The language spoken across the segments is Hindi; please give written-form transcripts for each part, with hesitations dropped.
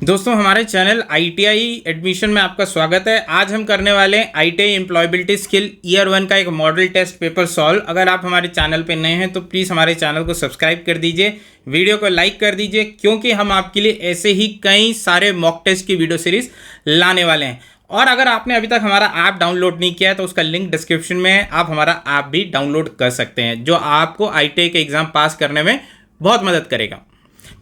दोस्तों हमारे चैनल ITI एडमिशन में आपका स्वागत है। आज हम करने वाले हैं ITI एम्प्लॉयबिलिटी स्किल ईयर 1 का एक मॉडल टेस्ट पेपर सॉल्व। अगर आप हमारे चैनल पे नए हैं तो प्लीज़ हमारे चैनल को सब्सक्राइब कर दीजिए, वीडियो को लाइक कर दीजिए, क्योंकि हम आपके लिए ऐसे ही कई सारे मॉक टेस्ट की वीडियो सीरीज लाने वाले हैं। और अगर आपने अभी तक हमारा ऐप डाउनलोड नहीं किया है तो उसका लिंक डिस्क्रिप्शन में है, आप हमारा ऐप भी डाउनलोड कर सकते हैं, जो आपको ITI के एग्जाम पास करने में बहुत मदद करेगा।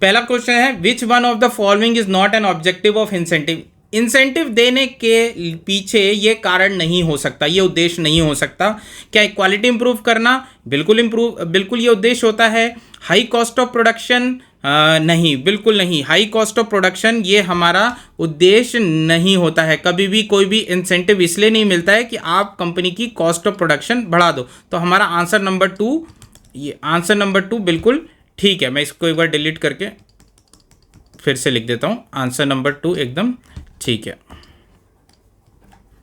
पहला क्वेश्चन है, which one of the following is not an objective of incentive. Incentive देने के पीछे ये कारण नहीं हो सकता, ये उद्देश्य नहीं हो सकता। क्या क्वालिटी इंप्रूव करना? बिल्कुल ये उद्देश्य होता है। High cost of production? नहीं, बिल्कुल नहीं। हाई कॉस्ट ऑफ प्रोडक्शन ये हमारा उद्देश्य नहीं होता है। कभी भी कोई भी इंसेंटिव इसलिए नहीं मिलता है कि आप कंपनी की कॉस्ट ऑफ प्रोडक्शन बढ़ा दो। तो हमारा आंसर नंबर 2, ये आंसर नंबर 2 बिल्कुल ठीक है। मैं इसको एक बार डिलीट करके फिर से लिख देता हूँ। आंसर नंबर 2 एकदम ठीक है।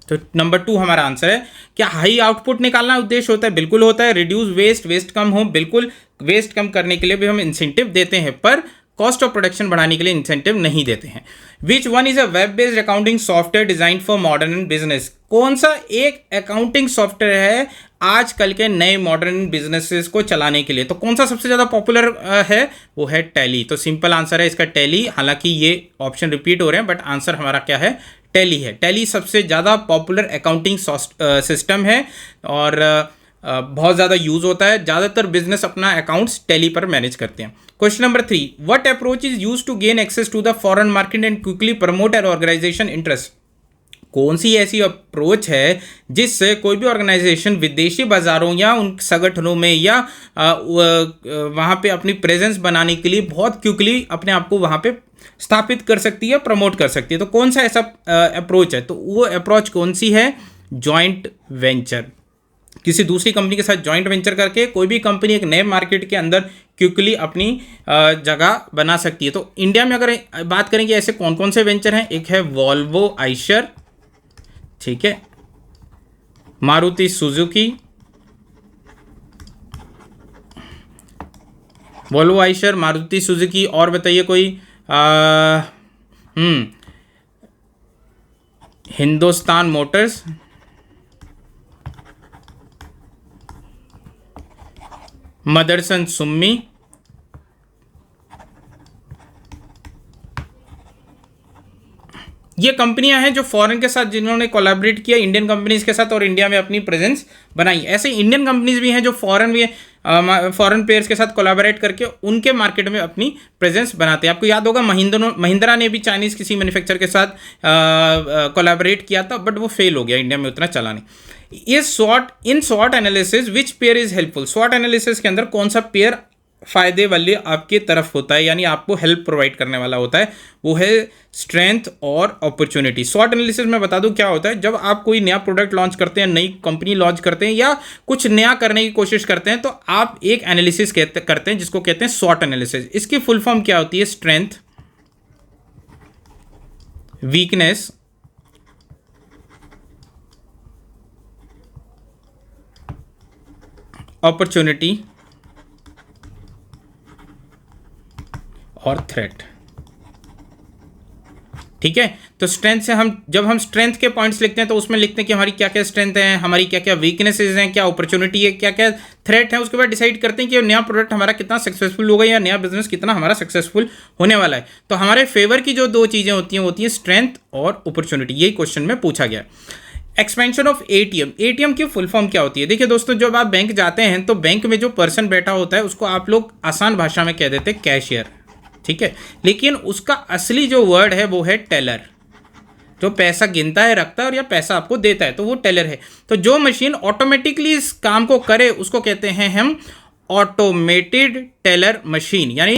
तो नंबर 2 हमारा आंसर है। क्या हाई आउटपुट निकालना उद्देश्य होता है? बिल्कुल होता है। रिड्यूस वेस्ट कम हो, बिल्कुल वेस्ट कम करने के लिए भी हम इंसेंटिव देते हैं, पर कॉस्ट ऑफ प्रोडक्शन बढ़ाने के लिए इंसेंटिव नहीं देते हैं। विच one is a web based accounting software design for modern business? कौन सा एक अकाउंटिंग सॉफ्टवेयर है आजकल के नए मॉडर्न बिजनेसेस को चलाने के लिए? तो कौन सा सबसे ज़्यादा पॉपुलर है? वो है टैली। तो सिंपल आंसर है इसका टैली। हालांकि ये ऑप्शन रिपीट हो रहे हैं, बट आंसर हमारा क्या है? टैली है। टैली सबसे ज़्यादा पॉपुलर अकाउंटिंग सिस्टम है और बहुत ज़्यादा यूज़ होता है। ज़्यादातर बिजनेस अपना अकाउंट्स टैली पर मैनेज करते हैं। Question number 3, what approach is use to gain access to the foreign market and quickly promote an organisation interest? कौन सी ऐसी अप्रोच है जिससे कोई भी ऑर्गेनाइजेशन विदेशी बाज़ारों या उन संगठनों में या वहाँ पे अपनी प्रेजेंस बनाने के लिए बहुत क्विकली अपने आप को वहाँ पे स्थापित कर सकती है, प्रमोट कर सकती है? तो कौन सा ऐसा अप्रोच है? तो वो अप्रोच कौन सी है? Joint venture. किसी दूसरी कंपनी के साथ जॉइंट वेंचर करके कोई भी कंपनी एक नए मार्केट के अंदर क्विकली अपनी जगह बना सकती है। तो इंडिया में अगर बात करेंगे ऐसे कौन कौन से वेंचर हैं, एक है वॉल्वो आइशर, ठीक है, Maruti Suzuki, Volvo Eicher, Maruti Suzuki, और बताइए कोई? हिंदुस्तान मोटर्स, मदरसन सुम्मी, ये कंपनियां हैं जो फॉरेन के साथ जिन्होंने कोलैबोरेट किया इंडियन कंपनीज के साथ और इंडिया में अपनी प्रेजेंस बनाई। ऐसे इंडियन कंपनीज भी हैं जो फॉरेन प्लेयर्स के साथ कोलैबोरेट करके उनके मार्केट में अपनी प्रेजेंस बनाते हैं। आपको याद होगा महिंद्रा ने भी चाइनीज़ किसी मैन्युफैक्चर के साथ कोलैबोरेट किया था, बट वो फेल हो गया, इंडिया में उतना चला नहीं। In short analysis which pair is helpful? Short analysis के अंदर कौन सा पेयर फायदे वाले आपके तरफ होता है, यानी आपको हेल्प प्रोवाइड करने वाला होता है? वो है स्ट्रेंथ और अपॉर्चुनिटी। शॉर्ट एनालिसिस में बता दूं क्या होता है। जब आप कोई नया प्रोडक्ट लॉन्च करते हैं, नई कंपनी लॉन्च करते हैं या कुछ नया करने की कोशिश करते हैं, तो आप एक एनालिसिस करते हैं जिसको कहते हैं शॉर्ट एनालिसिस। इसकी फुल फॉर्म क्या होती है? स्ट्रेंथ, वीकनेस, अपॉर्चुनिटी और थ्रेट। ठीक है, तो स्ट्रेंथ से जब हम स्ट्रेंथ के पॉइंट्स लिखते हैं तो उसमें लिखते हैं कि हमारी क्या क्या स्ट्रेंथ है, हमारी क्या क्या वीकनेसेस हैं, क्या अपॉर्चुनिटी है, क्या क्या थ्रेट है। उसके बाद डिसाइड करते हैं कि नया प्रोडक्ट हमारा कितना सक्सेसफुल होगा या नया बिजनेस कितना हमारा सक्सेसफुल होने वाला है। तो हमारे फेवर की जो दो चीज़ें होती हैं स्ट्रेंथ और अपॉर्चुनिटी। यही क्वेश्चन में पूछा गया। Expansion of ATM. एटीएम की फुल फॉर्म क्या होती है? देखिए दोस्तों, जब आप बैंक जाते हैं तो बैंक में जो पर्सन बैठा होता है उसको आप लोग आसान भाषा में कह देते हैं कैशियर, ठीक है, लेकिन उसका असली जो वर्ड है वो है टेलर, जो पैसा गिनता है, रखता है और या पैसा आपको देता है, तो वो टेलर है। तो जो मशीन ऑटोमेटिकली इस काम को करे उसको कहते हैं हम ऑटोमेटेड टेलर मशीन, यानी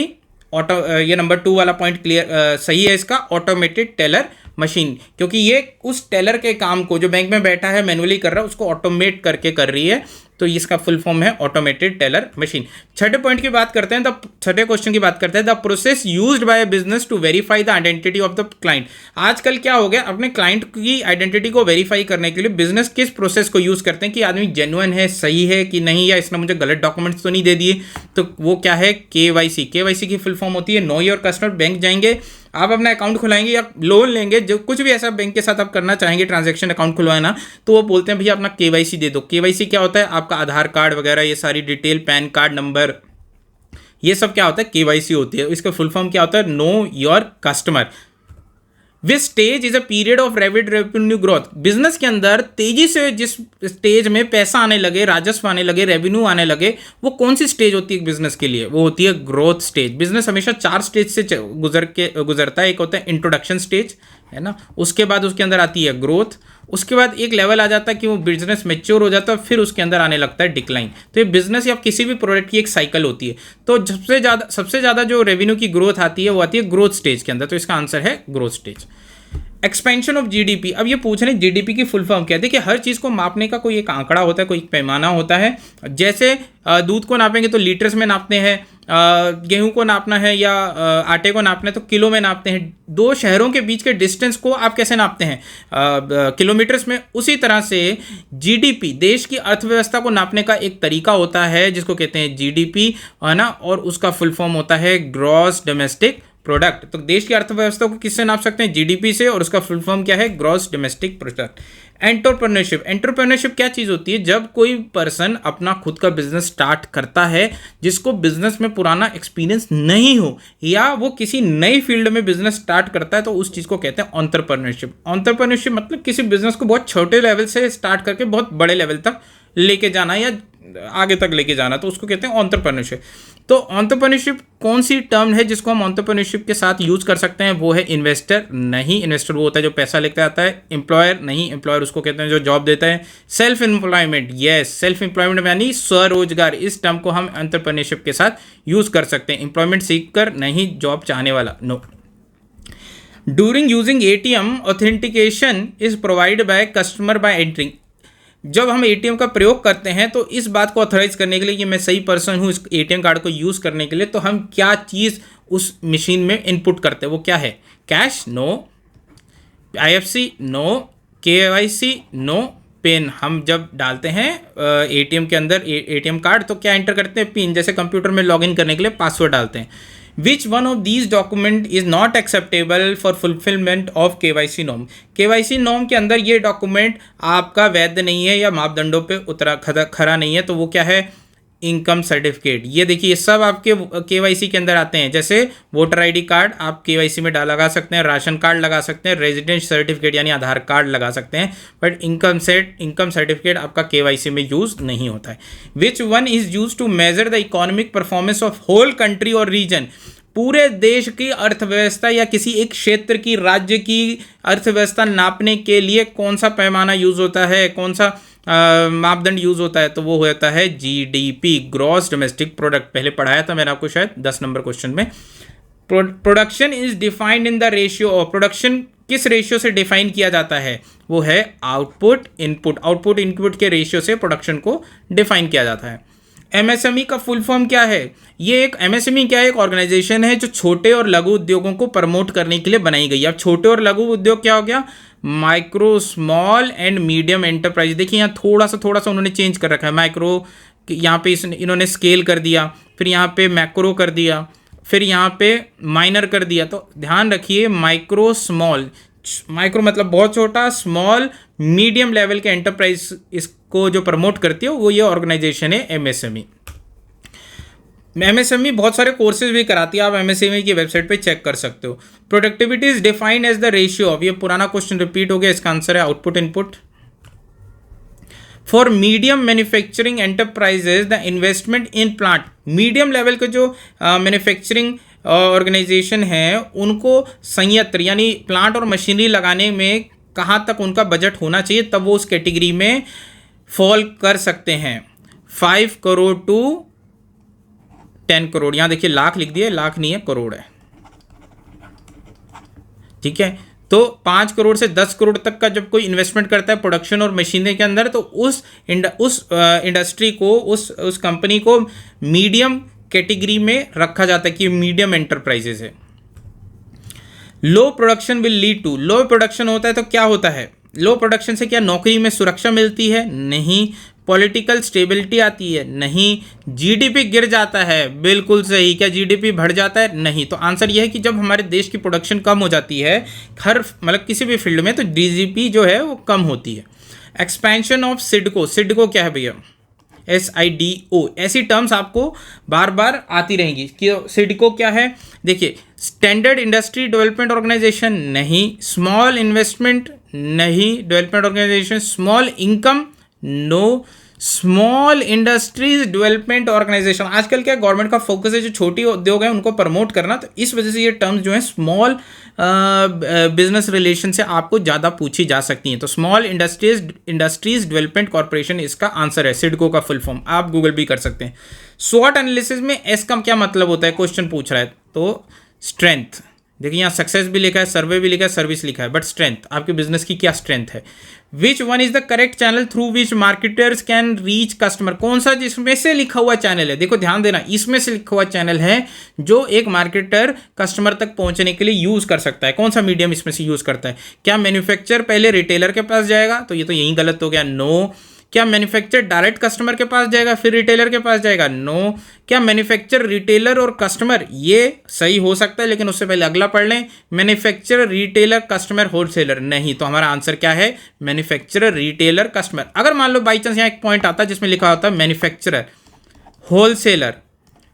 ये नंबर 2 वाला पॉइंट क्लियर सही है इसका, ऑटोमेटेड टेलर मशीन, क्योंकि ये उस टेलर के काम को जो बैंक में बैठा है मैनुअली कर रहा है उसको ऑटोमेट करके कर रही है। तो इसका फुल फॉर्म है ऑटोमेटेड टेलर मशीन। छठे पॉइंट की बात करते हैं, द छठे क्वेश्चन की बात करते हैं, the process used by business to verify the identity of the client. आजकल क्या हो गया, अपने क्लाइंट की आइडेंटिटी को वेरीफाई करने के लिए बिजनेस किस प्रोसेस को यूज करते हैं कि आदमी जेन्युइन है, सही है कि नहीं, या इसने मुझे गलत डॉक्यूमेंट्स तो नहीं दे दिए। तो वो क्या है, केवाईसी। केवाईसी की फुल फॉर्म होती है नो योर कस्टमर। बैंक जाएंगे, आप अपना अकाउंट खुलाएंगे या लोन लेंगे, जो कुछ भी ऐसा बैंक के साथ आप करना चाहेंगे, ट्रांजैक्शन अकाउंट खुलवाना, तो वो बोलते हैं भैया अपना केवाईसी दे दो। केवाईसी क्या होता है, आपका आधार कार्ड वगैरह ये सारी डिटेल, पैन कार्ड नंबर, ये सब क्या होता है, केवाईसी होती है। इसका फुल फॉर्म क्या होता है, know your customer. Which stage is a period of rapid revenue growth. Business के अंदर तेजी से जिस स्टेज में पैसा आने लगे, राजस्व आने लगे, रेवेन्यू आने लगे, वो कौन सी स्टेज होती है बिजनेस के लिए, वो होती है ग्रोथ स्टेज। बिजनेस हमेशा 4 स्टेज से गुजरता है। एक होता है इंट्रोडक्शन स्टेज, है ना, उसके बाद उसके अंदर आती है ग्रोथ, उसके बाद एक लेवल आ जाता है कि वो बिजनेस मैच्योर हो जाता है, फिर उसके अंदर आने लगता है डिक्लाइन। तो ये बिजनेस या किसी भी प्रोडक्ट की एक साइकिल होती है। तो सबसे ज़्यादा जो रेवेन्यू की ग्रोथ आती है वो आती है ग्रोथ स्टेज के अंदर। तो इसका आंसर है growth stage. Expansion of GDP. अब ये पूछ रहे हैं जीडीपी की फुल फॉर्म क्या है। देखिए, हर चीज़ को मापने का कोई एक आंकड़ा होता है, कोई एक पैमाना होता है। जैसे दूध को नापेंगे तो लीटर्स में नापते हैं, गेहूं को नापना है या आटे को नापना है तो किलो में नापते हैं। दो शहरों के बीच के डिस्टेंस को आप कैसे नापते हैं, किलोमीटर्स में। उसी तरह से जीडीपी, देश की अर्थव्यवस्था को नापने का एक तरीका होता है जिसको कहते हैं जीडीपी, है ना, और उसका फुल फॉर्म होता है ग्रॉस डोमेस्टिक प्रोडक्ट। तो देश की अर्थव्यवस्था को किससे नाप सकते हैं, जीडीपी से, और उसका फुल फॉर्म क्या है, gross domestic product. Entrepreneurship. Entrepreneurship क्या चीज़ होती है, जब कोई पर्सन अपना खुद का बिजनेस स्टार्ट करता है जिसको बिजनेस में पुराना एक्सपीरियंस नहीं हो, या वो किसी नई फील्ड में बिजनेस स्टार्ट करता है, तो उस चीज़ को कहते हैं एंटरप्रेन्योरशिप। एंटरप्रेन्योरशिप मतलब किसी बिजनेस को बहुत छोटे लेवल से स्टार्ट करके बहुत बड़े लेवल तक लेके जाना या आगे तक लेके जाना, तो उसको कहते हैं एंटरप्रेन्योरशिप। तो एंटरप्रेन्योरशिप कौन सी टर्म है जिसको हम एंटरप्रेन्योरशिप के साथ यूज कर सकते हैं, वो है इन्वेस्टर। नहीं, इन्वेस्टर वो होता है जो पैसा लेकर आता है। एम्प्लॉयर नहीं, एम्प्लॉयर उसको कहते हैं जो जॉब देता है। Self employment, yes, self employment यानी स्वरोजगार। इस टर्म को हम एंटरप्रेन्योरशिप के साथ यूज कर सकते हैं। एम्प्लॉयमेंट सीख कर नहीं, जॉब चाहने वाला, no. During using ATM, authentication is provide by customer by entering. जब हम एटीएम का प्रयोग करते हैं तो इस बात को ऑथराइज करने के लिए कि मैं सही पर्सन हूँ इस एटीएम कार्ड को यूज़ करने के लिए, तो हम क्या चीज़ उस मशीन में इनपुट करते हैं, वो क्या है, cash, no, IFC, no, KYC, no, PIN. हम जब डालते हैं एटीएम के अंदर एटीएम कार्ड तो क्या एंटर करते हैं, पिन। जैसे कंप्यूटर में लॉगिन करने के लिए पासवर्ड डालते हैं। Which one of these document is not acceptable for fulfilment of KYC norm. KYC norm के अंदर ये डॉक्यूमेंट आपका वैध नहीं है या मापदंडों पे खरा नहीं है, तो वो क्या है, इनकम सर्टिफिकेट। ये देखिए, ये सब आपके केवाईसी के अंदर आते हैं। जैसे वोटर आईडी कार्ड आप केवाईसी में लगा सकते हैं, राशन कार्ड लगा सकते हैं, रेजिडेंस सर्टिफिकेट यानी आधार कार्ड लगा सकते हैं, बट इनकम सर्टिफिकेट आपका केवाईसी में यूज नहीं होता है। Which one is use to measure the economic performance of whole country और रीजन। पूरे देश की अर्थव्यवस्था या किसी एक क्षेत्र की, राज्य की अर्थव्यवस्था नापने के लिए कौन सा पैमाना यूज होता है, कौन सा मापदंड यूज होता है, तो वो होता है जीडीपी, ग्रॉस डोमेस्टिक प्रोडक्ट। पहले पढ़ाया था मैंने आपको शायद 10 नंबर क्वेश्चन में। Production is defined in the ratio of. Production किस रेशियो से डिफाइन किया जाता है, वो है आउटपुट इनपुट। आउटपुट इनपुट के रेशियो से प्रोडक्शन को डिफाइन किया जाता है। एमएसएमई का फुल फॉर्म क्या है, ये एक एमएसएमई क्या है, एक ऑर्गेनाइजेशन है जो छोटे और लघु उद्योगों को प्रमोट करने के लिए बनाई गई है। अब छोटे और लघु उद्योग क्या हो गया, micro, small and medium enterprise. देखिए यहाँ थोड़ा सा उन्होंने चेंज कर रखा है। माइक्रो यहाँ पे इन्होंने स्केल कर दिया, फिर यहाँ पे मैक्रो कर दिया, फिर यहाँ पे माइनर कर दिया। तो ध्यान रखिए, माइक्रो, स्मॉल, माइक्रो मतलब बहुत छोटा, स्मॉल मीडियम लेवल के एंटरप्राइज इसको जो प्रमोट करती है वो ये ऑर्गेनाइजेशन है एमएसएमई। एमएसएमई बहुत सारे कोर्सेज भी कराती है, आप एमएसएमई की वेबसाइट पे चेक कर सकते हो। Productivity is defined as the ratio of, ये पुराना क्वेश्चन रिपीट हो गया, इसका आंसर है output input. For medium manufacturing enterprises the investment in plant. Medium level के जो मैन्युफैक्चरिंग ऑर्गेनाइजेशन है उनको संयंत्र यानी प्लांट और मशीनरी लगाने में कहाँ तक उनका बजट होना चाहिए, तब वो उस कैटेगरी में फॉल कर सकते हैं। 5 करोड़ टू 10 करोड़। यहाँ देखिए लाख लिख दिए, लाख नहीं है, करोड़ है, ठीक है। तो 5 करोड़ से 10 करोड़ तक का जब कोई इन्वेस्टमेंट करता है प्रोडक्शन और मशीनरी के अंदर, तो उस इंडस्ट्री को, उस कंपनी को मीडियम कैटेगरी में रखा जाता है कि मीडियम एंटरप्राइजेज है। Low production will lead to, low production होता है तो क्या होता है, लो प्रोडक्शन से क्या नौकरी में सुरक्षा मिलती है, नहीं। पॉलिटिकल स्टेबिलिटी आती है, नहीं। जीडीपी गिर जाता है, बिल्कुल सही। क्या जीडीपी बढ़ जाता है, नहीं। तो आंसर यह है कि जब हमारे देश की प्रोडक्शन कम हो जाती है हर मतलब किसी भी फील्ड में, तो जीडीपी जो है वो कम होती है। एक्सपेंशन ऑफ सिडको, सिडको क्या है भैया, SIDO, ऐसी टर्म्स आपको बार बार आती रहेंगी कि सिडको क्या है। देखिए, standard industry development organisation, no. Small investment, नहीं। Development organisation, small income, no. Small industries development organisation, आजकल क्या गवर्नमेंट का फोकस है जो छोटी उद्योग है उनको प्रमोट करना, तो इस वजह से ये टर्म्स जो है स्मॉल बिजनेस रिलेशन से आपको ज़्यादा पूछी जा सकती हैं। तो स्मॉल इंडस्ट्रीज डेवलपमेंट कॉर्पोरेशन इसका आंसर है, सिडको का फुल फॉर्म आप गूगल भी कर सकते हैं। स्वॉट एनालिसिस में एस का क्या मतलब होता है, क्वेश्चन पूछ रहा है, तो स्ट्रेंथ। देखिए यहाँ सक्सेस भी लिखा है, सर्वे भी लिखा है, सर्विस लिखा है, बट स्ट्रेंथ, आपके बिजनेस की क्या स्ट्रेंथ है। Which one is the correct channel through which marketers can reach customer, कौन सा जिसमें से लिखा हुआ चैनल है, देखो ध्यान देना, इसमें से लिखा हुआ चैनल है जो एक मार्केटर कस्टमर तक पहुंचने के लिए यूज कर सकता है। कौन सा मीडियम इसमें से यूज करता है, क्या मैन्युफैक्चर पहले रिटेलर के पास जाएगा, तो ये तो यही गलत हो गया, नो। क्या मैन्युफैक्चर डायरेक्ट कस्टमर के पास जाएगा फिर रिटेलर के पास जाएगा, नो। क्या मैन्युफैक्चर रिटेलर और कस्टमर, ये सही हो सकता है लेकिन उससे पहले अगला पढ़ लें, मैन्युफैक्चर रिटेलर कस्टमर होलसेलर, नहीं। तो हमारा आंसर क्या है, मैन्युफैक्चरर रिटेलर कस्टमर। अगर मान लो बाई चांस यहाँ एक पॉइंट आता है जिसमें लिखा होता है मैन्युफैक्चरर होलसेलर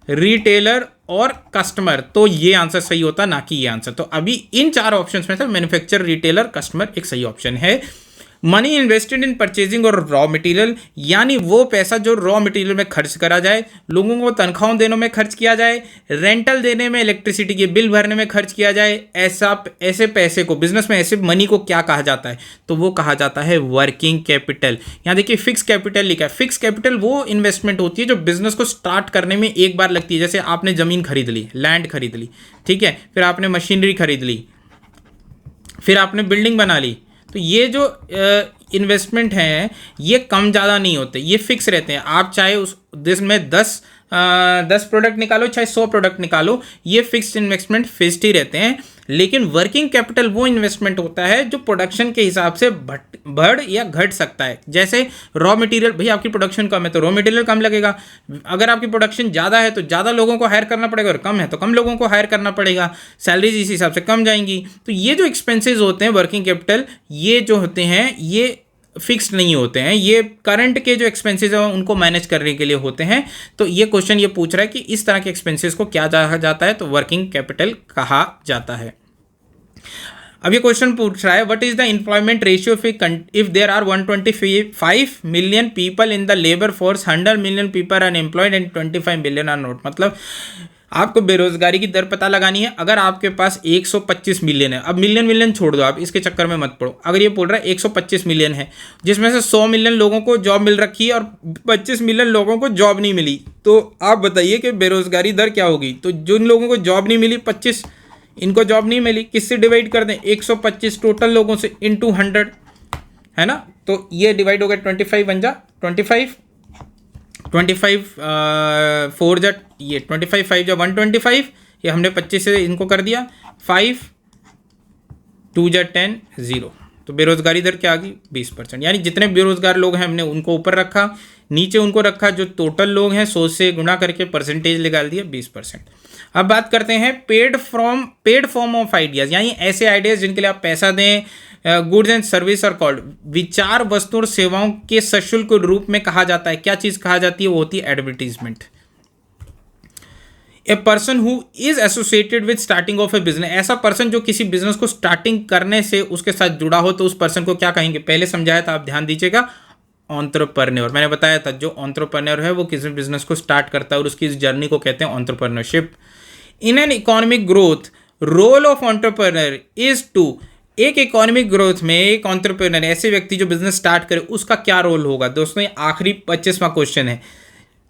रिटेलर और कस्टमर, तो ये आंसर सही होता ना कि ये आंसर। तो अभी इन 4 ऑप्शंस में से मैन्युफैक्चरर रिटेलर कस्टमर एक सही ऑप्शन है। मनी इन्वेस्टेड इन परचेजिंग और रॉ मटेरियल, यानी वो पैसा जो रॉ मटेरियल में खर्च करा जाए, लोगों को तनख्वाहों देने में खर्च किया जाए, रेंटल देने में, इलेक्ट्रिसिटी के बिल भरने में खर्च किया जाए, ऐसे पैसे को, बिजनेस में ऐसे मनी को क्या कहा जाता है, तो वो कहा जाता है वर्किंग कैपिटल। यहाँ देखिए फिक्स कैपिटल लिखा है, फिक्स कैपिटल वो इन्वेस्टमेंट होती है जो बिजनेस को स्टार्ट करने में एक बार लगती है। जैसे आपने ज़मीन खरीद ली, लैंड खरीद ली, ठीक है, फिर आपने मशीनरी खरीद ली, फिर आपने बिल्डिंग बना ली, तो ये जो इन्वेस्टमेंट हैं ये कम ज़्यादा नहीं होते, ये फिक्स रहते हैं। आप चाहे उस दिन में 10 प्रोडक्ट निकालो, चाहे 100 प्रोडक्ट निकालो, ये फिक्स्ड इन्वेस्टमेंट फिक्स्ड ही रहते हैं। लेकिन वर्किंग कैपिटल वो इन्वेस्टमेंट होता है जो प्रोडक्शन के हिसाब से बढ़ या घट सकता है। जैसे रॉ मटेरियल, भाई आपकी प्रोडक्शन कम है तो रॉ मटेरियल कम लगेगा, अगर आपकी प्रोडक्शन ज़्यादा है तो ज़्यादा लोगों को हायर करना पड़ेगा, और कम है तो कम लोगों को हायर करना पड़ेगा, सैलरीज इस हिसाब से कम जाएंगी। तो ये जो एक्सपेंसेस होते हैं वर्किंग कैपिटल, ये जो होते हैं ये फिक्स्ड नहीं होते हैं, ये करंट के जो एक्सपेंसेस हैं उनको मैनेज करने के लिए होते हैं। तो ये क्वेश्चन ये पूछ रहा है कि इस तरह के एक्सपेंसेस को क्या कहा जाता है, तो वर्किंग कैपिटल कहा जाता है। अब ये क्वेश्चन पूछ रहा है what is the employment ratio if there are 125 million people in the labour force, 100 million people are unemployed and 25 million are not. मतलब आपको बेरोजगारी की दर पता लगानी है। अगर आपके पास 125 मिलियन है, अब मिलियन छोड़ दो, आप इसके चक्कर में मत पड़ो। अगर ये बोल रहा है 125 मिलियन है जिसमें से 100 मिलियन लोगों को जॉब मिल रखी है और 25 मिलियन लोगों को जॉब नहीं मिली, तो आप बताइए कि बेरोजगारी दर क्या होगी। तो जिन लोगों को जॉब नहीं मिली 25, इनको जॉब नहीं मिली, किससे डिवाइड कर दें, 125 टोटल लोगों से इंटू 100, है ना। तो ये डिवाइड हो गया 25 बन जा 25 4 जा ये 25 5 जा 125, ये हमने 25 से इनको कर दिया 5 2 जा 10 0। तो बेरोजगारी दर क्या आ गई 20%। यानी जितने बेरोजगार लोग हैं हमने उनको ऊपर रखा, नीचे उनको रखा जो टोटल लोग हैं 100 से गुणा करके परसेंटेज निकाल दिया 20%। अब बात करते हैं पेड फॉर्म ऑफ आइडियाज, यानी ऐसे आइडियाज जिनके लिए आप पैसा दें। Goods and service are called, विचार वस्तु और सेवाओं के सशुल्क रूप में कहा जाता है। क्या चीज कहा जाती है, वो होती है advertisement. A person who is associated with starting of A business, ऐसा पर्सन जो किसी बिजनेस को स्टार्टिंग करने से उसके साथ जुड़ा हो, तो उस पर्सन को क्या कहेंगे, पहले समझाया था, आप ध्यान दीजिएगा, एंटरप्रेन्योर। मैंने बताया था जो एंटरप्रेन्योर है वो किसी बिजनेस को स्टार्ट करता है और उसकी इस जर्नी को कहते हैं entrepreneurship. In an economic growth role of entrepreneur is to, एक इकोनॉमिक ग्रोथ में एक एंटरप्रेन्योर, ऐसे व्यक्ति जो बिजनेस स्टार्ट करे, उसका क्या रोल होगा। दोस्तों ये आखिरी 25वां क्वेश्चन है।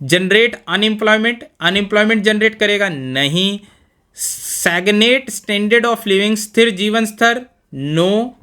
जनरेट अनएम्प्लॉयमेंट जनरेट करेगा, नहीं। स्टैग्नेट स्टैंडर्ड ऑफ लिविंग, स्थिर जीवन स्तर, no.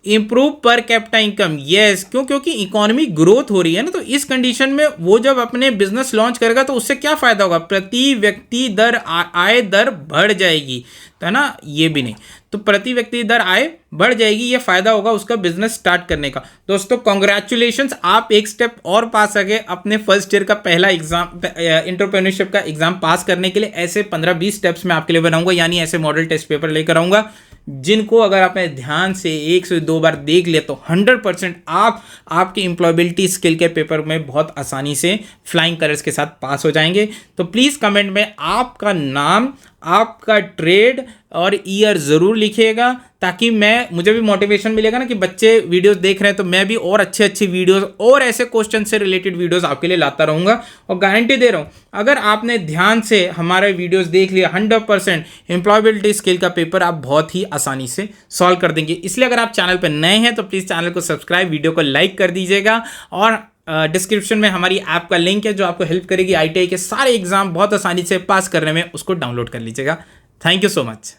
Improve per capita income, yes, क्यों? क्योंकि इकोनॉमी ग्रोथ हो रही है ना, तो इस कंडीशन में वो जब अपने बिजनेस लॉन्च करेगा तो उससे क्या फायदा होगा? प्रति व्यक्ति दर आय दर बढ़ जाएगी, तो है ना, ये भी नहीं, तो प्रति व्यक्ति दर आय बढ़ जाएगी, ये फायदा होगा उसका बिजनेस स्टार्ट करने का। दोस्तों कॉन्ग्रेचुलेशंस, आप एक स्टेप और पास सके अपने फर्स्ट ईयर का पहला एग्जाम, एंटरप्रेन्योरशिप का एग्जाम पास करने के लिए। ऐसे 15-20 स्टेप्स मैं आपके लिए बनाऊंगा, यानी ऐसे मॉडल टेस्ट पेपर लेकर आऊंगा जिनको अगर आपने ध्यान से 1 से 2 बार देख लिया तो 100% आप आपकी एम्प्लॉयबिलिटी स्किल के पेपर में बहुत आसानी से फ्लाइंग कलर्स के साथ पास हो जाएंगे। तो प्लीज़ कमेंट में आपका नाम, आपका ट्रेड और ईयर ज़रूर लिखिएगा, ताकि मुझे भी मोटिवेशन मिलेगा ना कि बच्चे वीडियोस देख रहे हैं, तो मैं भी और अच्छे अच्छे वीडियोस और ऐसे क्वेश्चन से रिलेटेड वीडियोस आपके लिए लाता रहूँगा। और गारंटी दे रहा हूँ, अगर आपने ध्यान से हमारे वीडियोस देख लिया, 100% एम्प्लॉयबिलिटी स्किल का पेपर आप बहुत ही आसानी से सॉल्व कर देंगे। इसलिए अगर आप चैनल पर नए हैं तो प्लीज़ चैनल को सब्सक्राइब, वीडियो को लाइक कर दीजिएगा, और डिस्क्रिप्शन में हमारी ऐप का लिंक है जो आपको हेल्प करेगी ITI के सारे एग्जाम बहुत आसानी से पास करने में, उसको डाउनलोड कर लीजिएगा। Thank you so much.